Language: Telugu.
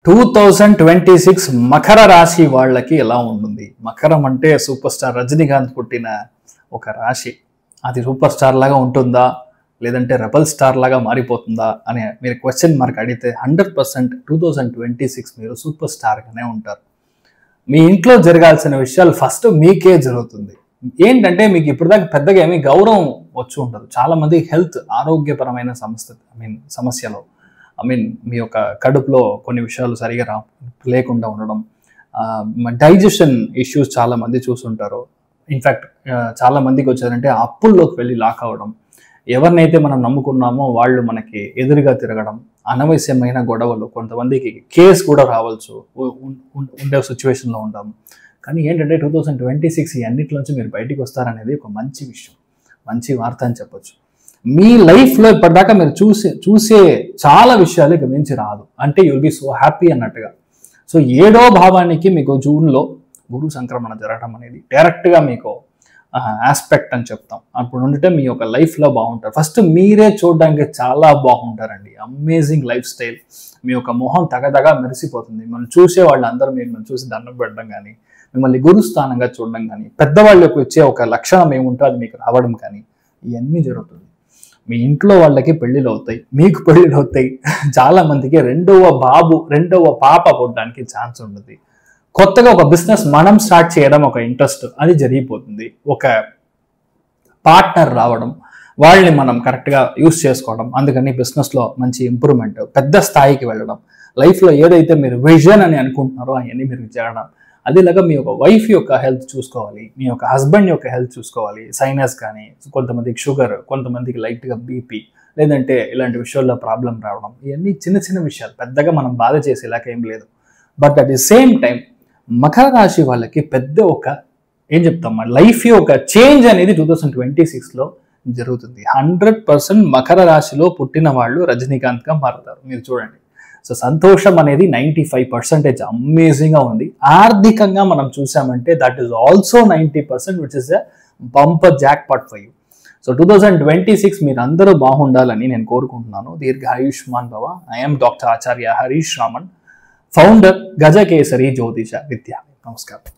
2026 మకర రాశి వాళ్ళకి ఎలా ఉంటుంది? మకరం అంటే సూపర్ స్టార్ రజనీకాంత్ పుట్టిన ఒక రాశి. అది సూపర్ స్టార్ లాగా ఉంటుందా లేదంటే రెబల్ స్టార్ లాగా మారిపోతుందా అని మీరు క్వశ్చన్ మార్క్ అడిగితే 100% 2026 మీరు సూపర్ స్టార్గానే ఉంటారు. మీ ఇంట్లో జరగాల్సిన విషయాలు ఫస్ట్ మీకే జరుగుతుంది. ఏంటంటే మీకు ఇప్పటిదాకా పెద్దగా ఏమీ గౌరవం వచ్చి ఉండదు. చాలా మంది హెల్త్ ఆరోగ్యపరమైన సమస్యలో మీ యొక్క కడుపులో కొన్ని విషయాలు సరిగా లేకుండా ఉండడం, డైజెషన్ ఇష్యూస్ చాలా మంది చూస్తుంటారు. ఇన్ఫ్యాక్ట్ చాలా మందికి వచ్చారంటే అప్పుల్లోకి వెళ్ళి లాక్ అవ్వడం, ఎవరినైతే మనం నమ్ముకున్నామో వాళ్ళు మనకి ఎదురుగా తిరగడం, అనవసరమైన గొడవలు, కొంతమందికి కేసు కూడా రావచ్చు ఉండే సిచ్యువేషన్లో ఉంటాము. కానీ ఏంటంటే 2026 ఈ అన్నిటిలోంచి మీరు బయటికి వస్తారనేది ఒక మంచి విషయం, మంచి వార్త అని చెప్పొచ్చు. మీ లైఫ్లో ఇప్పటిదాకా మీరు చూసే చాలా విషయాలు ఇక మించి రాదు, అంటే యుల్ బి సో హ్యాపీ అన్నట్టుగా. సో 7వ భావానికి మీకు జూన్లో గురు సంక్రమణ జరగడం అనేది డైరెక్ట్గా మీకు ఆస్పెక్ట్ అని చెప్తాం. అప్పుడు ఉంటే మీ యొక్క లైఫ్లో బాగుంటారు. ఫస్ట్ మీరే చూడడానికి చాలా బాగుంటారండి. అమేజింగ్ లైఫ్ స్టైల్, మీ యొక్క మొహం తగదగా మెరిసిపోతుంది. మనం చూసే వాళ్ళందరూ మిమ్మల్ని చూసి దండం పెట్టడం కానీ, మిమ్మల్ని గురుస్థానంగా చూడడం కానీ, పెద్దవాళ్ళకు వచ్చే ఒక లక్షణం ఏముంటో అది మీకు రావడం కానీ, ఇవన్నీ జరుగుతుంది. మీ ఇంట్లో వాళ్ళకి పెళ్ళిళ్ళు అవుతాయి, మీకు పెళ్ళిళ్ళు అవుతాయి. చాలా మందికి రెండవ పాప పుట్టడానికి ఛాన్స్ ఉంటుంది. కొత్తగా ఒక బిజినెస్ మనం స్టార్ట్ చేయడం ఒక ఇంట్రెస్ట్, అది జరిగిపోతుంది. ఒక పార్ట్నర్ రావడం, వాళ్ళని మనం కరెక్ట్గా యూస్ చేసుకోవడం, అందుకని బిజినెస్లో మంచి ఇంప్రూవ్మెంట్, పెద్ద స్థాయికి వెళ్ళడం, లైఫ్లో ఏదైతే మీరు విజన్ అని అనుకుంటున్నారో అవన్నీ మీరు చేయడం. అదేలాగా మీ యొక్క వైఫ్ యొక్క హెల్త్ చూసుకోవాలి, మీ యొక్క హస్బెండ్ యొక్క హెల్త్ చూసుకోవాలి. సైనస్ కానీ, కొంతమందికి షుగర్, కొంతమందికి లైట్గా బీపీ, లేదంటే ఇలాంటి విషయాల్లో ప్రాబ్లం రావడం, ఇవన్నీ చిన్న చిన్న విషయాలు, పెద్దగా మనం బాధ చేసేలాగా ఏం లేదు. But at the same time Makar రాశి వాళ్ళకి పెద్ద ఏం చెప్తాం, లైఫ్ యొక్క చేంజ్ అనేది 2026లో జరుగుతుంది. 100% మకర రాశిలో పుట్టిన వాళ్ళు రజనీకాంత్గా మారుతారు. మీరు చూడండి. సో సంతోషం అనేది 95% అమేజింగ్గా ఉంది. ఆర్థికంగా మనం చూసామంటే that is also 90%, which is a bumper jackpot for you. So 2026 మీరు అందరూ బాగుండాలని నేను కోరుకుంటున్నాను. దీర్ఘాయుష్మాన్ భవ. I'm doctor Acharya Harish Raman, founder Gajakesari Jyotisha విద్య. నమస్కారం.